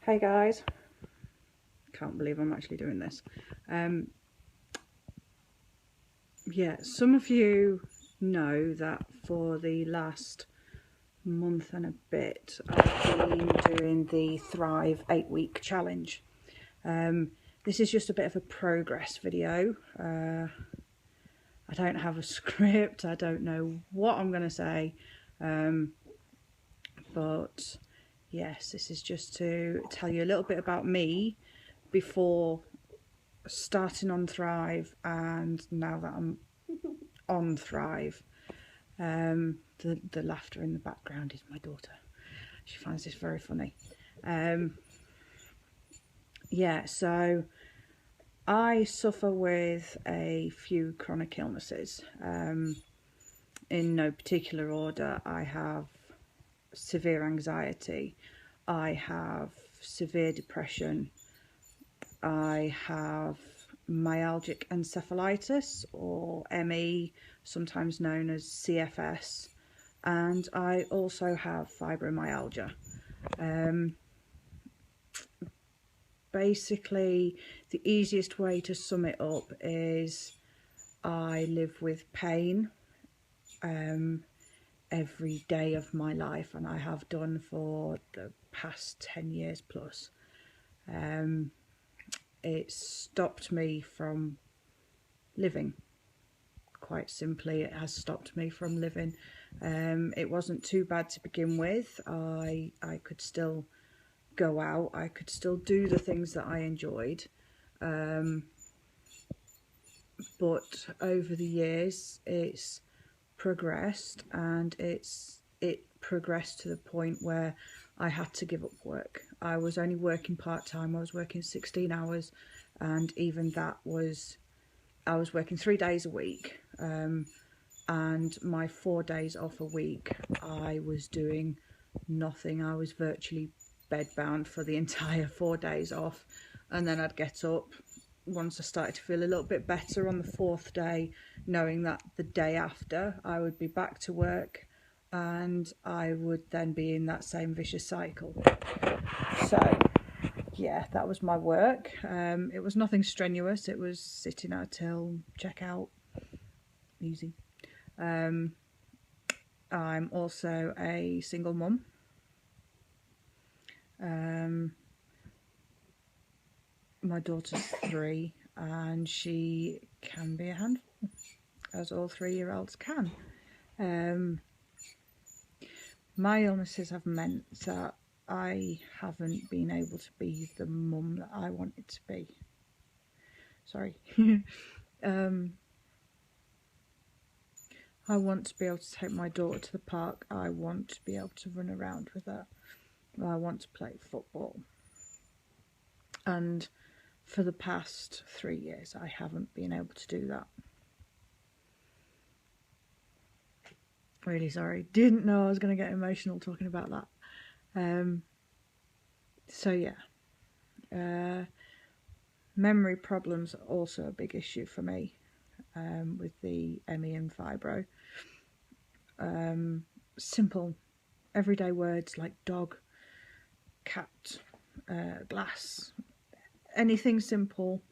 Hey guys, can't believe I'm actually doing this. Yeah, some of you know that for the last month and a bit I've been doing the Thrive 8-week challenge. This is just a bit of a progress video. I don't have a script, I don't know what I'm going to say, but yes, this is just to tell you a little bit about me before starting on Thrive and now that I'm on Thrive. The laughter in the background is my daughter. She finds this very funny. Yeah, so I suffer with a few chronic illnesses. In no particular order, I have severe anxiety, I have severe depression, I have myalgic encephalitis, or ME, sometimes known as CFS, and I also have fibromyalgia. Basically, the easiest way to sum it up is I live with pain every day of my life, and I have done for the past 10 years plus. It stopped me from living. Quite simply, it has stopped me from living. It wasn't too bad to begin with. I could still go out, I could still do the things that I enjoyed, but over the years it's progressed, and it progressed to the point where I had to give up work. I was only working part-time. I was working 16 hours, and even that was, I was working 3 days a week, and my 4 days off a week I was doing nothing. I was virtually bedbound for the entire 4 days off, and then I'd get up once I started to feel a little bit better on the 4th day, knowing that the day after I would be back to work, and I would then be in that same vicious cycle. So yeah, that was my work. It was nothing strenuous. It was sitting at a till, check out, easy. I'm also a single mum. My daughter's 3, and she can be a handful, as all 3-year-olds can. My illnesses have meant that I haven't been able to be the mum that I wanted to be. Sorry. I want to be able to take my daughter to the park. I want to be able to run around with her. I want to play football. And for the past 3 years, I haven't been able to do that. Really sorry. Didn't know I was going to get emotional talking about that. So yeah. Memory problems are also a big issue for me, with the ME and fibro. Simple, everyday words like dog, cat, glass, anything simple,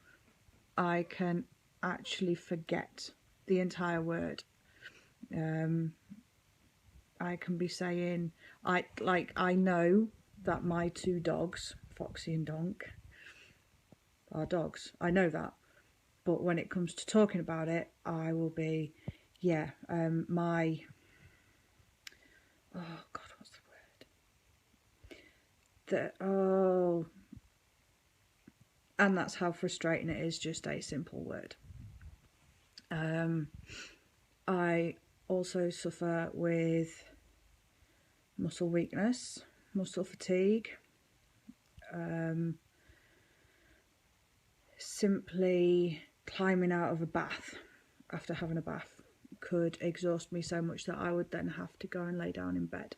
I can actually forget the entire word. I can be saying, I know that my 2 dogs, Foxy and Donk, are dogs. I know that. But when it comes to talking about it, I will be, yeah, my, oh God, what's the word? And that's how frustrating it is, just a simple word. I also suffer with muscle weakness, muscle fatigue. Simply climbing out of a bath after having a bath could exhaust me so much that I would then have to go and lay down in bed.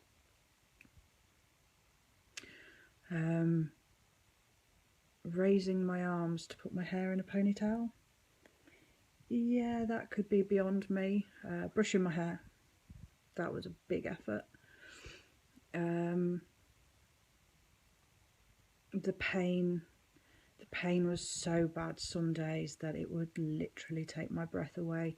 Raising my arms to put my hair in a ponytail, yeah, that could be beyond me. Brushing my hair, that was a big effort. the pain was so bad some days that it would literally take my breath away.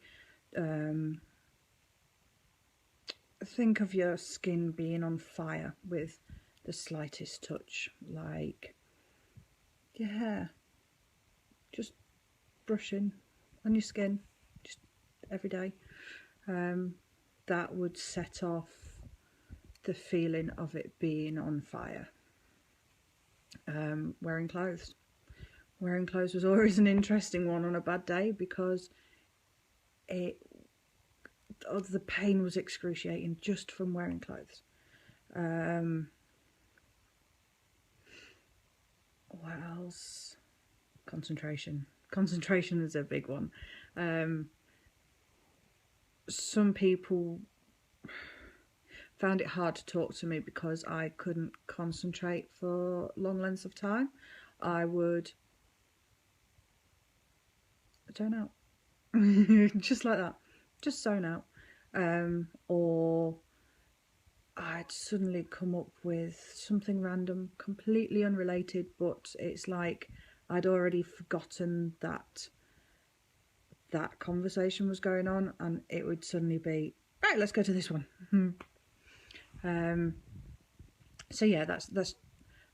Think of your skin being on fire with the slightest touch, like your hair just brushing on your skin just every day. That would set off the feeling of it being on fire. Wearing clothes was always an interesting one on a bad day, because the pain was excruciating just from wearing clothes. What else? Concentration is a big one. Some people found it hard to talk to me because I couldn't concentrate for long lengths of time. I would zone out. Just like that, just zone out. Or I'd suddenly come up with something random, completely unrelated, but it's like I'd already forgotten that conversation was going on, and it would suddenly be, right, let's go to this one. So yeah, that's a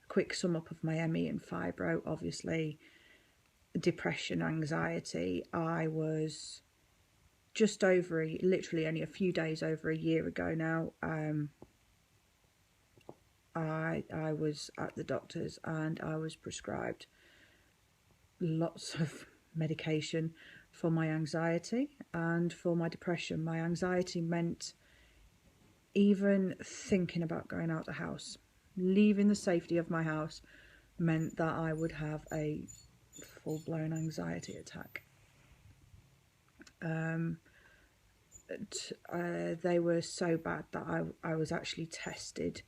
quick sum up of my ME and fibro. Obviously, depression, anxiety. I was just over literally only a few days over a year ago now. I was at the doctor's and I was prescribed lots of medication for my anxiety and for my depression. My anxiety meant even thinking about going out the house, leaving the safety of my house, meant that I would have a full-blown anxiety attack. They were so bad that I was actually tested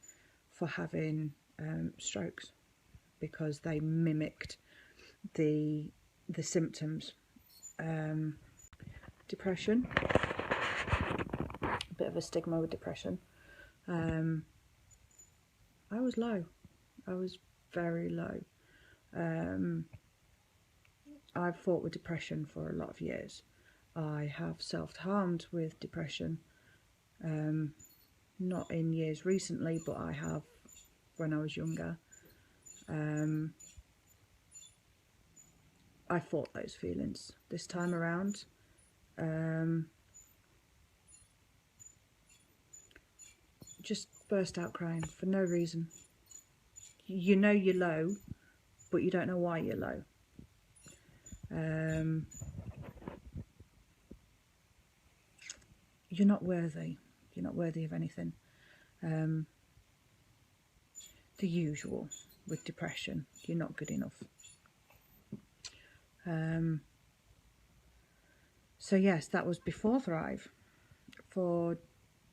for having strokes, because they mimicked the symptoms. Depression, a bit of a stigma with depression. I was low. I was very low. I've fought with depression for a lot of years. I have self-harmed with depression, not in years recently, but I have when I was younger. I fought those feelings. This time around, just burst out crying for no reason. You know you're low, but you don't know why you're low. You're not worthy. You're not worthy of anything. The usual with depression. You're not good enough. So yes, that was before Thrive. For,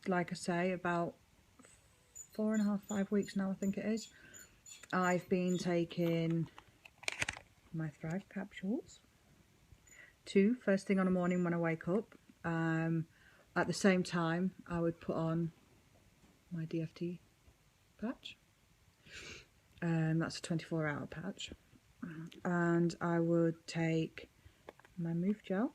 like I say, about 4.5, 5 weeks now, I think it is. I've been taking my Thrive capsules. 2 first thing on the morning when I wake up. At the same time, I would put on my DFT patch. That's a 24-hour patch. And I would take my Move gel.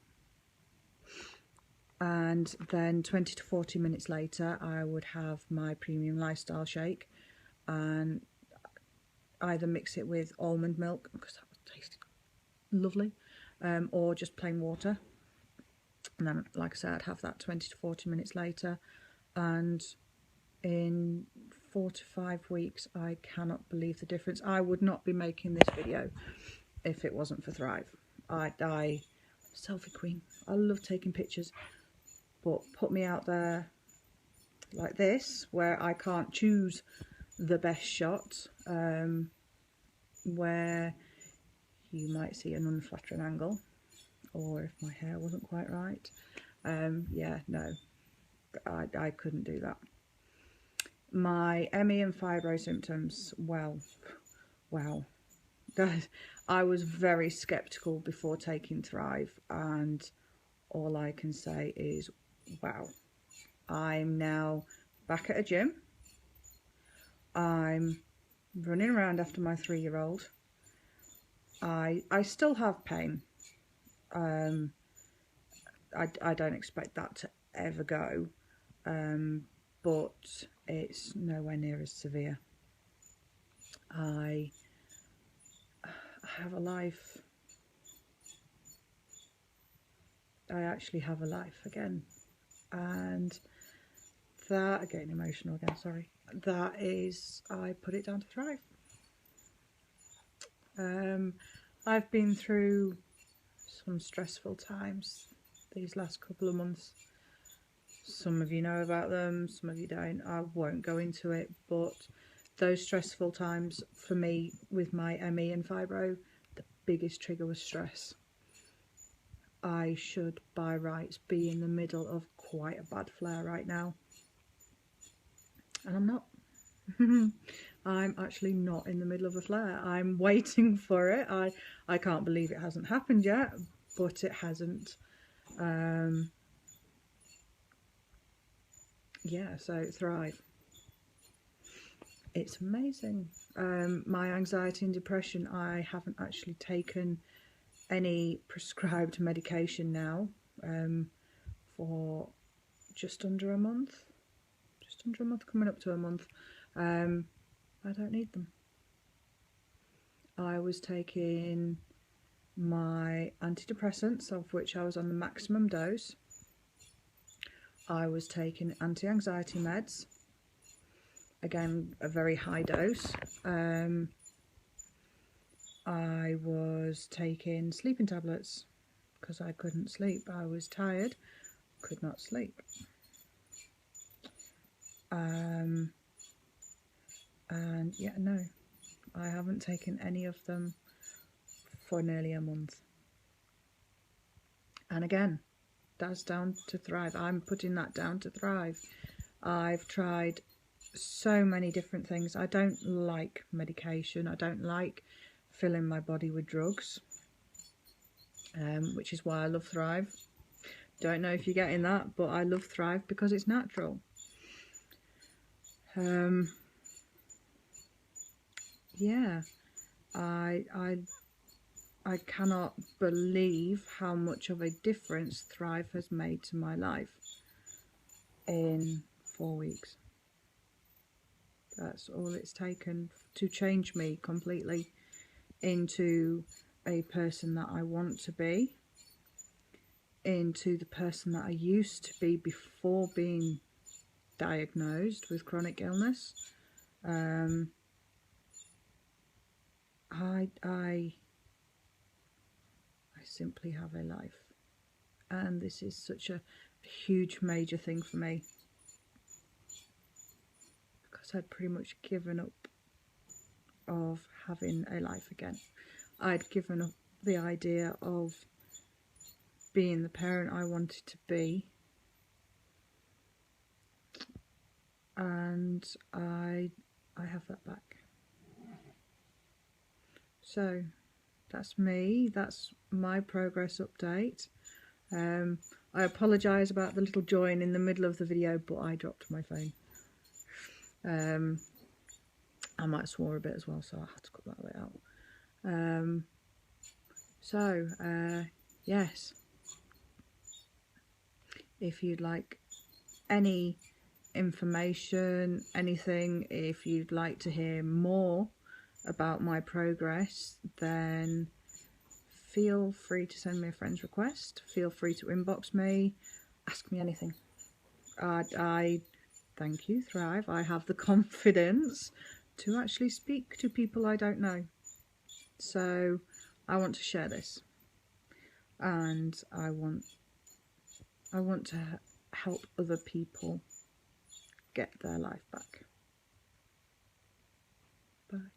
And then 20 to 40 minutes later, I would have my Premium Lifestyle Shake, and either mix it with almond milk, because that would taste lovely, or just plain water. And then, like I said, I'd have that 20 to 40 minutes later. And in 4 to 5 weeks, I cannot believe the difference. I would not be making this video if it wasn't for Thrive. Selfie queen. I love taking pictures, but put me out there like this, where I can't choose the best shot, where you might see an unflattering angle, or if my hair wasn't quite right. Yeah, no, I couldn't do that. My ME and fibro symptoms, well, wow. Guys, I was very sceptical before taking Thrive, and all I can say is, wow. I'm now back at a gym. I'm running around after my 3-year-old. I still have pain. I don't expect that to ever go, but it's nowhere near as severe. I have a life. I actually have a life again, and that, getting emotional again, sorry, that is, I put it down to Thrive. I've been through some stressful times these last couple of months. Some of you know about them, some of you don't. I won't go into it, but those stressful times for me with my ME and fibro, the biggest trigger was stress. I should by rights be in the middle of quite a bad flare right now, and I'm not. I'm actually not in the middle of a flare. I'm waiting for it. I can't believe it hasn't happened yet, but it hasn't. Yeah, so Thrive. It's amazing. My anxiety and depression, I haven't actually taken any prescribed medication now for just under a month. Coming up to a month. I don't need them. I was taking my antidepressants, of which I was on the maximum dose. I was taking anti-anxiety meds, again a very high dose. I was taking sleeping tablets because I couldn't sleep. I was tired, could not sleep. And yeah, no, I haven't taken any of them for nearly a month. And again, that's down to Thrive. I'm putting that down to Thrive. I've tried so many different things. I don't like medication. I don't like filling my body with drugs, which is why I love Thrive. Don't know if you're getting that, but I love Thrive because it's natural. Yeah, I cannot believe how much of a difference Thrive has made to my life in 4 weeks. That's all it's taken to change me completely into a person that I want to be, into the person that I used to be before being diagnosed with chronic illness. I simply have a life, and this is such a huge major thing for me, because I'd pretty much given up of having a life again. I'd given up the idea of being the parent I wanted to be, and I have that back. So that's me, that's my progress update. I apologise about the little join in the middle of the video, but I dropped my phone. I might swore a bit as well, so I had to cut that bit out. Yes, if you'd like any information, anything, if you'd like to hear more about my progress, then feel free to send me a friend's request. Feel free to inbox me, ask me anything. I thank you, Thrive. I have the confidence to actually speak to people I don't know. So I want to share this, and I want to help other people get their life back. Bye.